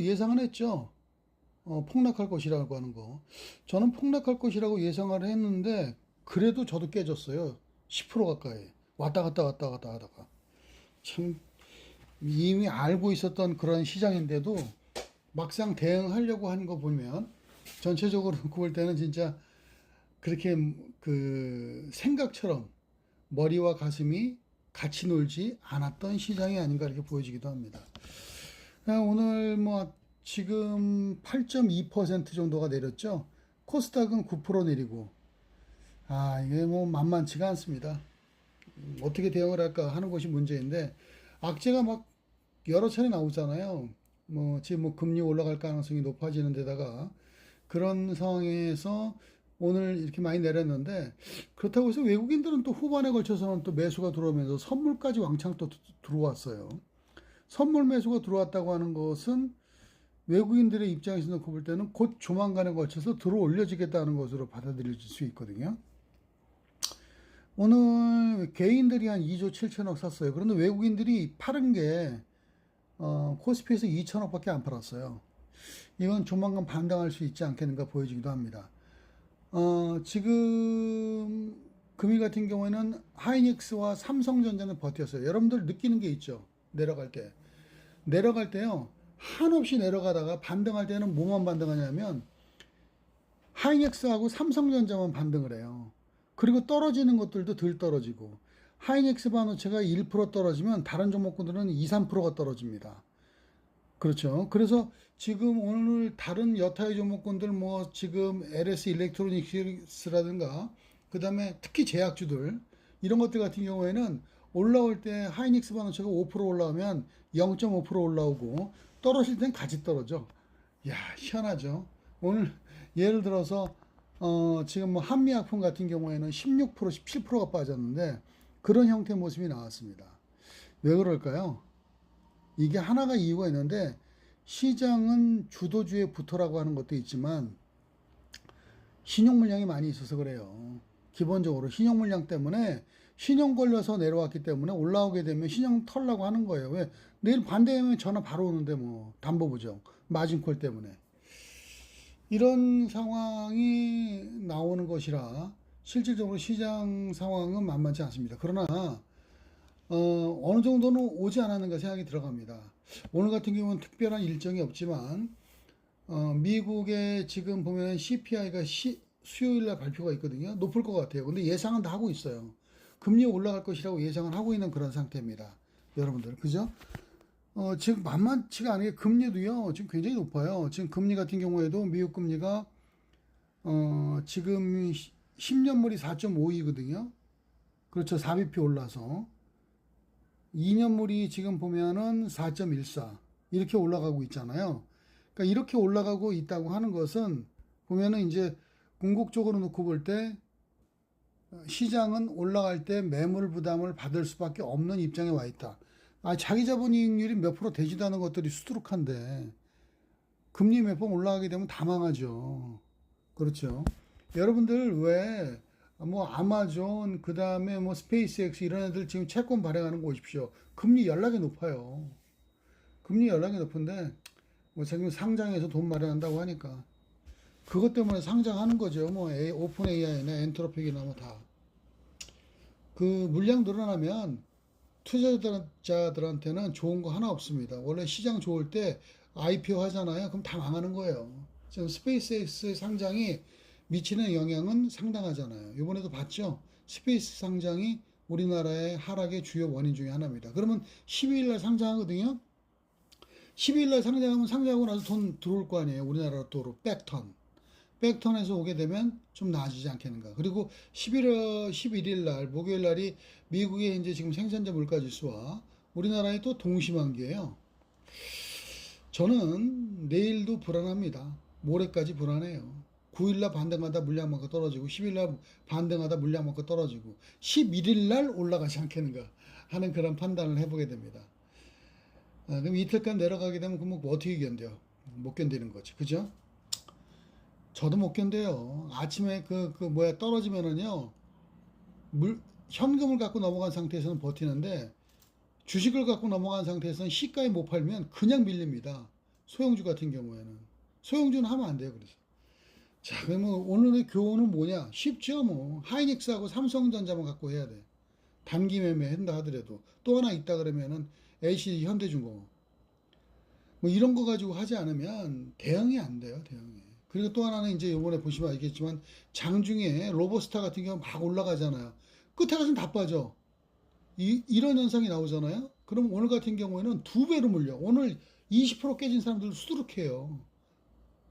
예상은 했죠. 폭락할 것이라고 하는 거. 저는 폭락할 것이라고 예상을 했는데, 그래도 저도 깨졌어요. 10% 가까이. 왔다 갔다 왔다 갔다 하다가. 참, 이미 알고 있었던 그런 시장인데도 막상 대응하려고 하는 거 보면, 전체적으로 놓고 볼 때는 진짜 그렇게 그 생각처럼 머리와 가슴이 같이 놀지 않았던 시장이 아닌가 이렇게 보여지기도 합니다. 오늘 뭐 지금 8.2% 정도가 내렸죠. 코스닥은 9% 내리고, 이게 뭐 만만치가 않습니다. 어떻게 대응을 할까 하는 것이 문제인데, 악재가 막 여러 차례 나오잖아요. 뭐 지금 뭐 금리 올라갈 가능성이 높아지는 데다가 그런 상황에서 오늘 이렇게 많이 내렸는데, 그렇다고 해서 외국인들은 또 후반에 걸쳐서는 또 매수가 들어오면서 선물까지 왕창 또 들어왔어요. 선물 매수가 들어왔다고 하는 것은 외국인들의 입장에서 놓고 볼 때는 곧 조만간에 걸쳐서 들어 올려지겠다는 것으로 받아들일 수 있거든요. 오늘 개인들이 한 2조 7천억 샀어요. 그런데 외국인들이 파는 게 코스피에서 2천억밖에 안 팔았어요. 이건 조만간 반등할 수 있지 않겠는가 보여지기도 합니다. 지금 금일 같은 경우에는 하이닉스와 삼성전자는 버텼어요. 여러분들 느끼는 게 있죠. 내려갈 때. 내려갈 때요. 한없이 내려가다가 반등할 때는 뭐만 반등하냐면 하이닉스하고 삼성전자만 반등을 해요. 그리고 떨어지는 것들도 덜 떨어지고, 하이닉스 반도체가 1% 떨어지면 다른 종목군들은 2, 3%가 떨어집니다. 그렇죠. 그래서 지금 오늘 다른 여타의 종목군들 뭐 지금 LS 일렉트로닉스라든가 그다음에 특히 제약주들 이런 것들 같은 경우에는 올라올 때 하이닉스 반도체가 5% 올라오면 0.5% 올라오고, 떨어질 땐 같이 떨어져. 야, 희한하죠. 오늘 예를 들어서 지금 뭐 한미약품 같은 경우에는 16%, 17%가 빠졌는데 그런 형태의 모습이 나왔습니다. 왜 그럴까요? 이게 하나가 이유가 있는데, 시장은 주도주의 부토라고 하는 것도 있지만 신용 물량이 많이 있어서 그래요. 기본적으로 신용 물량 때문에 신용 걸려서 내려왔기 때문에 올라오게 되면 신용 털라고 하는 거예요. 왜? 내일 반대하면 전화 바로 오는데 뭐 담보부정, 마진콜 때문에. 이런 상황이 나오는 것이라 실질적으로 시장 상황은 만만치 않습니다. 그러나 어느 정도는 오지 않았는가 생각이 들어갑니다. 오늘 같은 경우는 특별한 일정이 없지만 미국의 지금 보면 CPI가 수요일 날 발표가 있거든요. 높을 것 같아요. 근데 예상은 다 하고 있어요. 금리 올라갈 것이라고 예상을 하고 있는 그런 상태입니다. 여러분들, 그죠? 지금 만만치가 않은 게 금리도요, 지금 굉장히 높아요. 지금 금리 같은 경우에도 미국 금리가, 지금 10년물이 4.52거든요. 그렇죠. 4bp 올라서. 2년물이 지금 보면은 4.14. 이렇게 올라가고 있잖아요. 그러니까 이렇게 올라가고 있다고 하는 것은 보면은 이제 궁극적으로 놓고 볼 때 시장은 올라갈 때 매물 부담을 받을 수밖에 없는 입장에 와 있다. 자기 자본 이익률이 몇 프로 되지도 않은 것들이 수두룩한데 금리 몇 번 올라가게 되면 다 망하죠. 그렇죠. 여러분들 왜 뭐 아마존 그다음에 뭐 스페이스X 이런 애들 지금 채권 발행하는 거 보십시오. 금리 연락이 높아요. 금리 연락이 높은데 뭐 지금 상장해서 돈 마련한다고 하니까 그것 때문에 상장하는 거죠. 뭐 오픈 AI나 엔트로픽이나 뭐 다. 그 물량 늘어나면 투자자들한테는 좋은 거 하나 없습니다. 원래 시장 좋을 때 IPO 하잖아요. 그럼 다 망하는 거예요. 지금 스페이스X의 상장이 미치는 영향은 상당하잖아요. 이번에도 봤죠? 스페이스 상장이 우리나라의 하락의 주요 원인 중에 하나입니다. 그러면 12일 날 상장하거든요. 12일 날 상장하면 상장하고 나서 돈 들어올 거 아니에요. 우리나라 돈으로 백턴. 백턴에서 오게 되면 좀 나아지지 않겠는가. 그리고 11일 날, 목요일 날이 미국의 이제 지금 생산자 물가 지수와 우리나라의 또 동시만기예요. 저는 내일도 불안합니다. 모레까지 불안해요. 9일 날 반등하다 물량만큼 떨어지고 10일 날 반등하다 물량만큼 떨어지고 11일 날 올라가지 않겠는가 하는 그런 판단을 해보게 됩니다. 그럼 이틀간 내려가게 되면 그럼 뭐 어떻게 견뎌? 못 견디는 거지. 그죠? 저도 못 견뎌요. 아침에 떨어지면은요, 현금을 갖고 넘어간 상태에서는 버티는데, 주식을 갖고 넘어간 상태에서는 시가에 못 팔면 그냥 밀립니다. 소형주 같은 경우에는. 소형주는 하면 안 돼요. 그래서. 자, 그러면 오늘의 교훈은 뭐냐? 쉽죠, 뭐. 하이닉스하고 삼성전자만 갖고 해야 돼. 단기 매매 한다 하더라도. 또 하나 있다 그러면은 LCD 현대중공업. 뭐 이런 거 가지고 하지 않으면 대응이 안 돼요, 대응이. 그리고 또 하나는 이제 요번에 보시면 알겠지만 장중에 로보스타 같은 경우 막 올라가잖아요. 끝에 가서는 다 빠져. 이런 현상이 나오잖아요. 그럼 오늘 같은 경우에는 두 배로 물려. 오늘 20% 깨진 사람들 수두룩해요.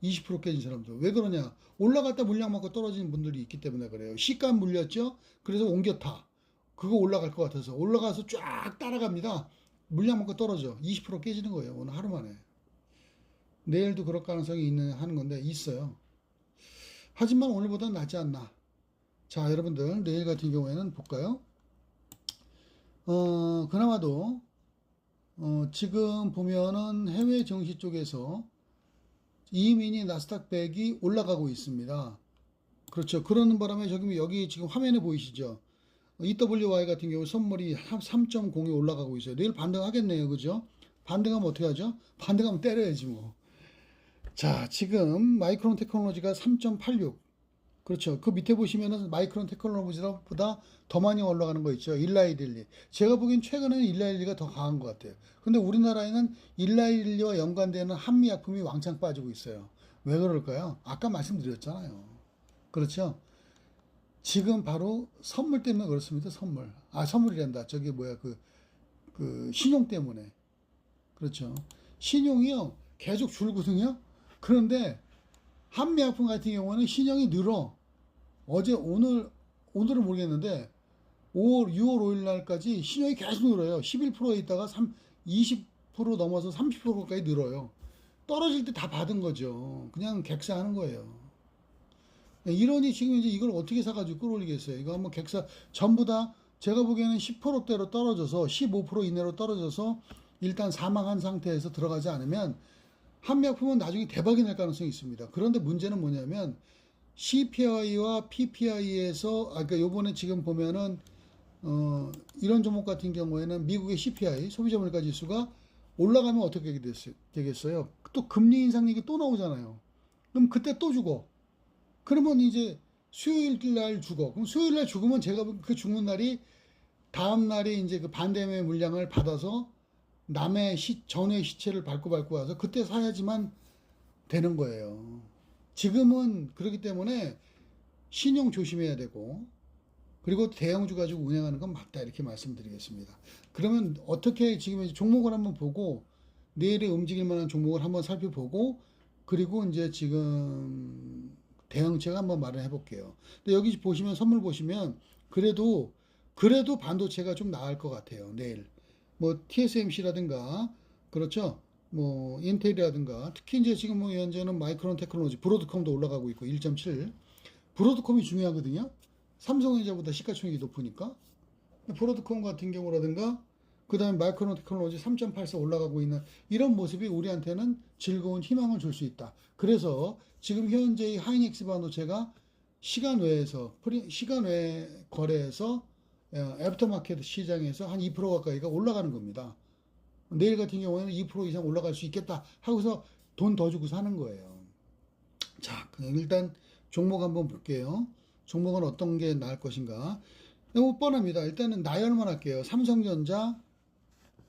20% 깨진 사람들. 왜 그러냐? 올라갔다 물량 맞고 떨어지는 분들이 있기 때문에 그래요. 시간 물렸죠? 그래서 옮겨 타. 그거 올라갈 것 같아서 올라가서 쫙 따라갑니다. 물량 맞고 떨어져. 20% 깨지는 거예요. 오늘 하루 만에. 내일도 그럴 가능성이 하는 건데 있어요. 하지만 오늘보다는 낫지 않나. 자, 여러분들 내일 같은 경우에는 볼까요? 그나마도 지금 보면은 해외 증시 쪽에서 이민이 나스닥 100이 올라가고 있습니다. 그렇죠. 그러는 바람에 여기 지금 화면에 보이시죠? EWY 같은 경우 선물이 3.0이 올라가고 있어요. 내일 반등하겠네요. 그죠? 반등하면 어떻게 하죠? 반등하면 때려야지 뭐. 자, 지금 마이크론 테크놀로지가 3.86. 그렇죠. 그 밑에 보시면은 마이크론 테크놀로지보다 더 많이 올라가는 거 있죠. 1112. 제가 보기엔 최근에는 1112가 더 강한 것 같아요. 근데 우리나라에는 1112와 연관되는 한미약품이 왕창 빠지고 있어요. 왜 그럴까요? 아까 말씀드렸잖아요. 그렇죠. 지금 바로 선물 때문에 그렇습니다. 선물. 아, 선물이란다. 저기 뭐야, 그 신용 때문에. 그렇죠. 신용이요. 계속 줄거든요. 그런데 한미약품 같은 경우는 신용이 늘어. 오늘은 모르겠는데 6월 5일 날까지 신용이 계속 늘어요. 11%에 있다가 20% 넘어서 30%까지 늘어요. 떨어질 때 다 받은 거죠. 그냥 객사하는 거예요. 이러니 지금 이제 이걸 어떻게 사가지고 끌어올리겠어요. 이거 한번 객사 전부 다 제가 보기에는 10%대로 떨어져서 15% 이내로 떨어져서 일단 사망한 상태에서 들어가지 않으면 한미약품은 나중에 대박이 날 가능성이 있습니다. 그런데 문제는 뭐냐면 CPI와 PPI에서 그러니까 요번에 지금 보면은 이런 종목 같은 경우에는 미국의 CPI 소비자 물가 지수가 올라가면 어떻게 되겠어요? 또 금리 인상 얘기 또 나오잖아요. 그럼 그때 또 죽어. 그러면 이제 수요일 날 죽어. 그럼 수요일 날 죽으면 제가 그 죽는 날이 다음 날에 이제 그 반대매 물량을 받아서 남의 전의 시체를 밟고 와서 그때 사야지만 되는 거예요. 지금은 그렇기 때문에 신용 조심해야 되고 그리고 대형주 가지고 운영하는 건 맞다 이렇게 말씀드리겠습니다. 그러면 어떻게 지금 이제 종목을 한번 보고 내일에 움직일 만한 종목을 한번 살펴보고 그리고 이제 지금 대응책 한번 마련해 볼게요. 근데 여기 보시면 선물 보시면 그래도 반도체가 좀 나을 것 같아요. 내일. 뭐 TSMC라든가 그렇죠. 뭐 인텔이라든가 특히 이제 지금 뭐 현재는 마이크론 테크놀로지 브로드컴도 올라가고 있고 1.7 브로드컴이 중요하거든요. 삼성전자보다 시가총액이 높으니까 브로드컴 같은 경우라든가 그 다음에 마이크론 테크놀로지 3.84 올라가고 있는 이런 모습이 우리한테는 즐거운 희망을 줄 수 있다. 그래서 지금 현재의 하이닉스 반도체가 시간 외 거래에서 애프터마켓 시장에서 한 2% 가까이가 올라가는 겁니다. 내일 같은 경우에는 2% 이상 올라갈 수 있겠다 하고서 돈 더 주고 사는 거예요. 자, 일단 종목 한번 볼게요. 종목은 어떤 게 나을 것인가? 너무 뻔합니다. 일단은 나열만 할게요. 삼성전자,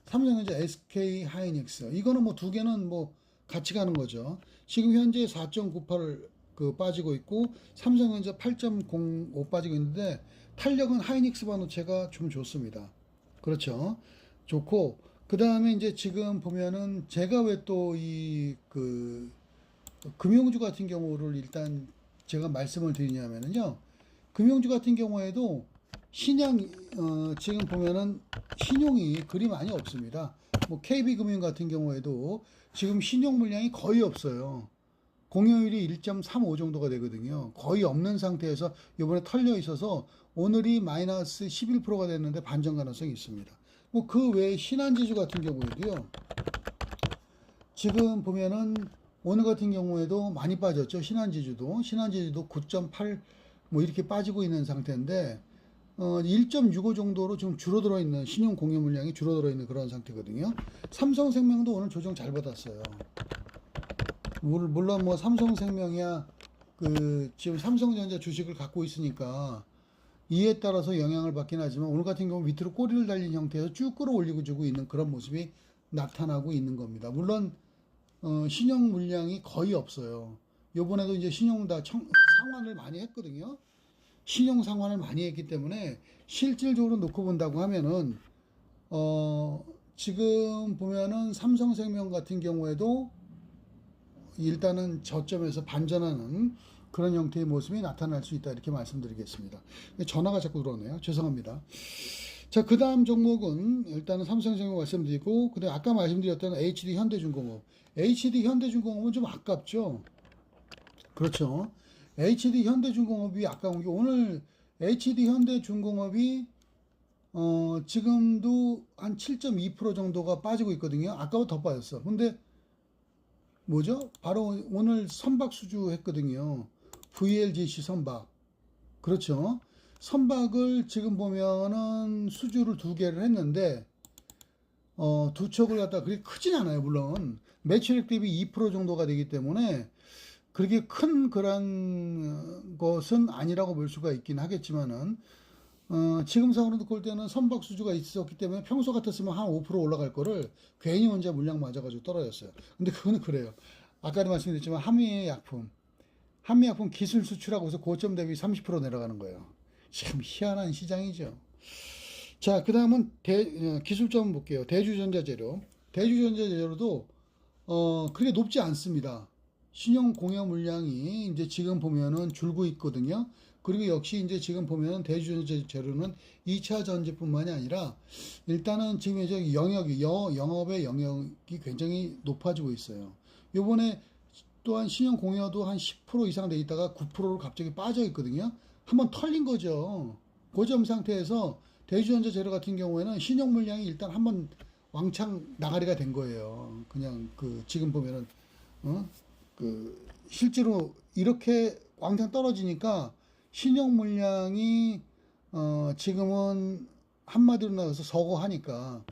SK 하이닉스. 이거는 뭐 두 개는 뭐 같이 가는 거죠. 지금 현재 4.98 그 빠지고 있고 삼성전자 8.05 빠지고 있는데 탄력은 하이닉스 반도체가 좀 좋습니다. 그렇죠. 좋고 그 다음에 이제 지금 보면은 제가 왜 또 그 금융주 같은 경우를 일단 제가 말씀을 드리냐면요. 금융주 같은 경우에도 지금 보면은 신용이 그리 많이 없습니다. 뭐 KB금융 같은 경우에도 지금 신용 물량이 거의 없어요. 공여율이 1.35 정도가 되거든요. 거의 없는 상태에서 이번에 털려 있어서 오늘이 마이너스 11%가 됐는데 반전 가능성이 있습니다. 뭐 그 외에 신한지주 같은 경우에도요. 지금 보면은 오늘 같은 경우에도 많이 빠졌죠. 신한지주도 9.8 뭐 이렇게 빠지고 있는 상태인데 1.65 정도로 좀 줄어들어 있는 신용 공여 물량이 줄어들어 있는 그런 상태거든요. 삼성생명도 오늘 조정 잘 받았어요. 물론 뭐 삼성생명이야 그 지금 삼성전자 주식을 갖고 있으니까 이에 따라서 영향을 받긴 하지만 오늘 같은 경우 밑으로 꼬리를 달린 형태에서 쭉 끌어올리고 주고 있는 그런 모습이 나타나고 있는 겁니다. 물론 신용 물량이 거의 없어요. 요번에도 이제 상환을 많이 했거든요. 신용 상환을 많이 했기 때문에 실질적으로 놓고 본다고 하면은 지금 보면은 삼성생명 같은 경우에도 일단은 저점에서 반전하는 그런 형태의 모습이 나타날 수 있다 이렇게 말씀드리겠습니다. 전화가 자꾸 들어오네요. 죄송합니다. 자, 그 다음 종목은 일단은 삼성생명 말씀드리고 그다음 아까 말씀드렸던 HD 현대중공업. HD 현대중공업은 좀 아깝죠. 그렇죠. HD 현대중공업이 아까운 게 오늘 HD 현대중공업이 지금도 한 7.2% 정도가 빠지고 있거든요. 아까보다 더 빠졌어. 근데 뭐죠? 바로 오늘 선박 수주 했거든요. VLGC 선박. 그렇죠. 선박을 지금 보면은 수주를 두 개를 했는데, 두 척을 갖다 그렇게 크진 않아요, 물론. 매출액 대비 2% 정도가 되기 때문에 그렇게 큰 그런 것은 아니라고 볼 수가 있긴 하겠지만은, 지금 상으로 볼 때는 선박 수주가 있었기 때문에 평소 같았으면 한 5% 올라갈 거를 괜히 혼자 물량 맞아가지고 떨어졌어요. 근데 그거는 그래요. 아까도 말씀드렸지만 한미약품 기술 수출하고 서 고점 대비 30% 내려가는 거예요. 참 희한한 시장이죠. 자, 그 다음은 기술점 볼게요. 대주전자재료. 대주전자재료도 그렇게 높지 않습니다. 신용 공여 물량이 이제 지금 보면은 줄고 있거든요. 그리고 역시 이제 지금 보면은 대주전자재료는 2차 전지뿐만이 아니라 일단은 지금 이제 영업의 영역이 굉장히 높아지고 있어요. 요번에 또한 신용 공여도 한 10% 이상 돼 있다가 9%로 갑자기 빠져 있거든요. 한번 털린 거죠. 고점 상태에서 대주전자 재료 같은 경우에는 신용 물량이 일단 한번 왕창 나가리가 된 거예요. 그냥 그 지금 보면은 그 실제로 이렇게 왕창 떨어지니까 신용 물량이 지금은 한마디로 나가서 서거하니까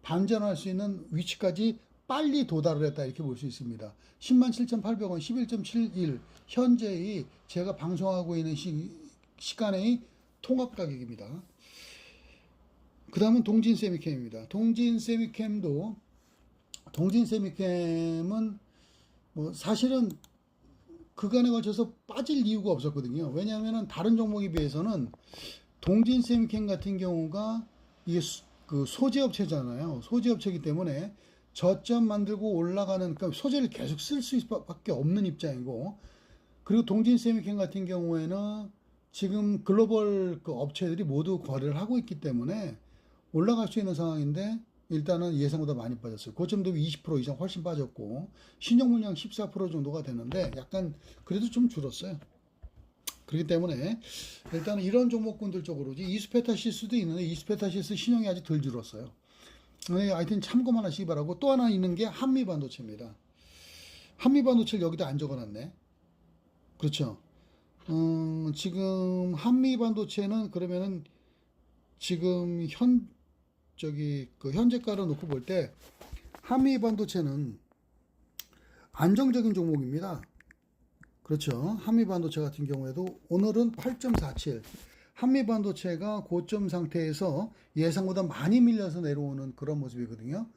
반전할 수 있는 위치까지 빨리 도달을 했다 이렇게 볼 수 있습니다. 107,800원 11.71 현재의 제가 방송하고 있는 시간의 통합 가격입니다. 그 다음은 동진세미캠입니다. 동진세미캠은 뭐 사실은 그간에 걸쳐서 빠질 이유가 없었거든요. 왜냐하면 다른 종목에 비해서는 동진세미캠 같은 경우가 이게 그 소재업체잖아요. 소재업체이기 때문에 저점 만들고 올라가는 그러니까 소재를 계속 쓸 수밖에 없는 입장이고 그리고 동진세미캠 같은 경우에는 지금 글로벌 그 업체들이 모두 거래를 하고 있기 때문에 올라갈 수 있는 상황인데 일단은 예상보다 많이 빠졌어요. 고점 대비 20% 이상 훨씬 빠졌고 신용 물량 14% 정도가 되는데 약간 그래도 좀 줄었어요. 그렇기 때문에 일단은 이런 종목군들 쪽으로 이스페타시스도 있는데 이스페타시스 신용이 아직 덜 줄었어요. 하여튼 참고만 하시기 바라고 또 하나 있는 게 한미반도체입니다. 한미반도체를 여기다 안 적어놨네. 그렇죠. 지금 한미반도체는 그러면은 지금 그 현재가를 놓고 볼 때 한미반도체는 안정적인 종목입니다. 그렇죠. 한미반도체 같은 경우에도 오늘은 8.47. 한미반도체가 고점 상태에서 예상보다 많이 밀려서 내려오는 그런 모습이거든요.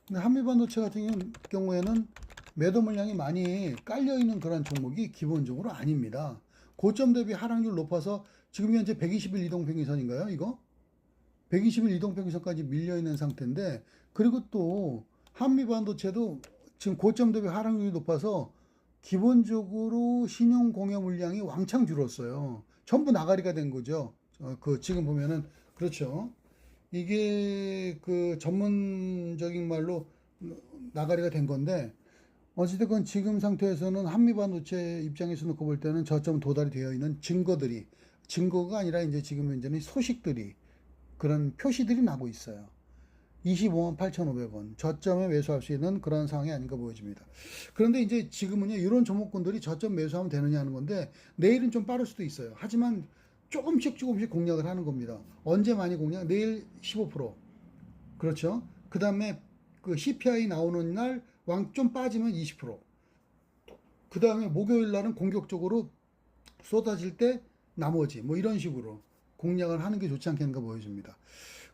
근데 한미반도체 같은 경우에는 매도 물량이 많이 깔려 있는 그런 종목이 기본적으로 아닙니다. 고점 대비 하락률 높아서 지금 현재 120일 이동평균선인가요? 이거? 120일 이동평균선까지 밀려 있는 상태인데 그리고 또 한미반도체도 지금 고점 대비 하락률이 높아서 기본적으로 신용 공여 물량이 왕창 줄었어요. 전부 나가리가 된 거죠. 그 지금 보면은 그렇죠. 이게 그 전문적인 말로 나가리가 된 건데 어찌됐건 지금 상태에서는 한미반도체 입장에서 놓고 볼 때는 저점 도달이 되어 있는 증거가 아니라 이제 지금 현재는 소식들이 그런 표시들이 나고 있어요. 25만 8,500원 저점에 매수할 수 있는 그런 상황이 아닌가 보여집니다. 그런데 이제 지금은요 이런 종목군들이 저점 매수하면 되느냐 하는 건데 내일은 좀 빠를 수도 있어요. 하지만 조금씩 공략을 하는 겁니다. 언제 많이 공략? 내일 15%. 그렇죠. 그 다음에 그 CPI 나오는 날 왕 좀 빠지면 20%. 그 다음에 목요일 날은 공격적으로 쏟아질 때 나머지 뭐 이런 식으로 공략을 하는 게 좋지 않겠는가 보여집니다.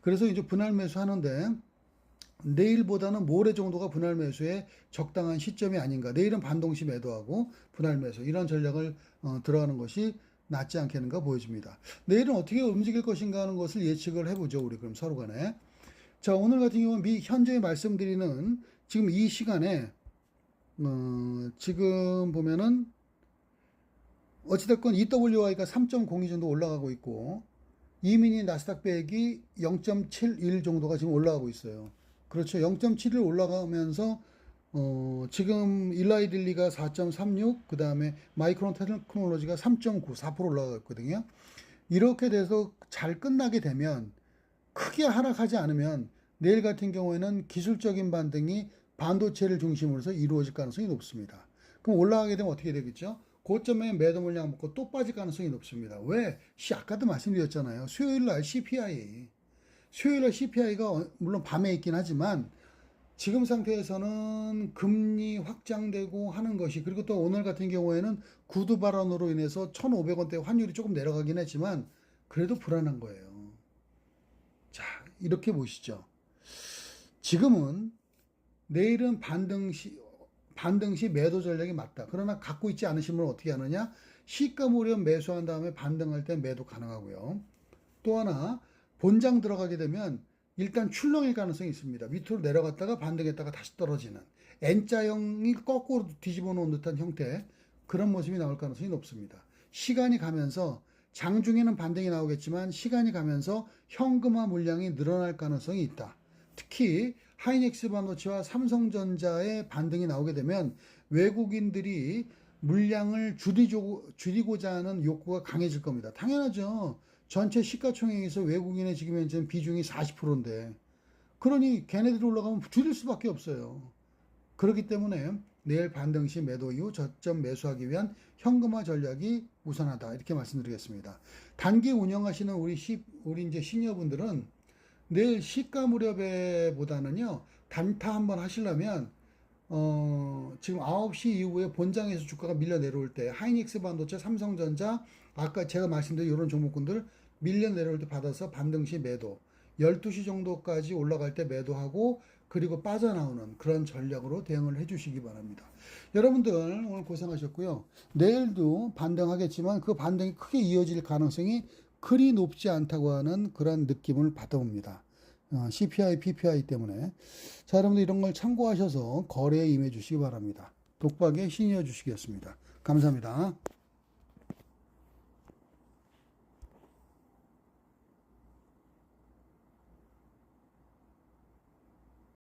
그래서 이제 분할 매수 하는데 내일보다는 모레 정도가 분할 매수의 적당한 시점이 아닌가. 내일은 반동시 매도하고 분할 매수 이런 전략을 들어가는 것이 낫지 않겠는가 보여집니다. 내일은 어떻게 움직일 것인가 하는 것을 예측을 해보죠. 우리 그럼 서로 간에. 자, 오늘 같은 경우는 현재 말씀드리는 지금 이 시간에 지금 보면은 어찌됐건 EWI가 3.02 정도 올라가고 있고 이미니 나스닥 백이 0.71 정도가 지금 올라가고 있어요. 그렇죠. 0.71 올라가면서 지금 일라이딜리가 4.36, 그 다음에 마이크론 테크놀로지가 3.9, 4% 올라가고 있거든요. 이렇게 돼서 잘 끝나게 되면 크게 하락하지 않으면 내일 같은 경우에는 기술적인 반등이 반도체를 중심으로 해서 이루어질 가능성이 높습니다. 그럼 올라가게 되면 어떻게 되겠죠? 고점에 매도 물량 먹고 또 빠질 가능성이 높습니다. 왜? 아까도 말씀드렸잖아요. 수요일 날 CPI. 수요일 날 CPI가 물론 밤에 있긴 하지만 지금 상태에서는 금리 확장되고 하는 것이, 그리고 또 오늘 같은 경우에는 구두 발언으로 인해서 1,500원대 환율이 조금 내려가긴 했지만 그래도 불안한 거예요. 자, 이렇게 보시죠. 지금은 내일은 반등 시 매도 전략이 맞다. 그러나 갖고 있지 않으시면 어떻게 하느냐? 시가 무렵 매수한 다음에 반등할 때 매도 가능하고요. 또 하나, 본장 들어가게 되면 일단 출렁일 가능성이 있습니다. 밑으로 내려갔다가 반등했다가 다시 떨어지는 N자형이 거꾸로 뒤집어 놓은 듯한 형태, 그런 모습이 나올 가능성이 높습니다. 시간이 가면서 장중에는 반등이 나오겠지만 시간이 가면서 현금화 물량이 늘어날 가능성이 있다. 특히 하이닉스 반도체와 삼성전자의 반등이 나오게 되면 외국인들이 물량을 줄이고자 하는 욕구가 강해질 겁니다. 당연하죠. 전체 시가총액에서 외국인의 지금 현재 비중이 40%인데 그러니 걔네들이 올라가면 줄일 수밖에 없어요. 그렇기 때문에 내일 반등 시 매도 이후 저점 매수하기 위한 현금화 전략이 우선하다, 이렇게 말씀드리겠습니다. 단기 운영하시는 우리 이제 시니어분들은 내일 시가 무렵에 보다는요, 단타 한번 하시려면 지금 9시 이후에 본장에서 주가가 밀려 내려올 때 하이닉스 반도체, 삼성전자, 아까 제가 말씀드린 이런 종목군들 밀려 내려올 때 받아서 반등 시 매도, 12시 정도까지 올라갈 때 매도하고 그리고 빠져나오는 그런 전략으로 대응을 해 주시기 바랍니다. 여러분들 오늘 고생하셨고요. 내일도 반등하겠지만 그 반등이 크게 이어질 가능성이 그리 높지 않다고 하는 그런 느낌을 받아봅니다. CPI, PPI 때문에. 자, 여러분들 이런 걸 참고하셔서 거래에 임해 주시기 바랍니다. 독박의 신이어 주시겠습니다. 감사합니다.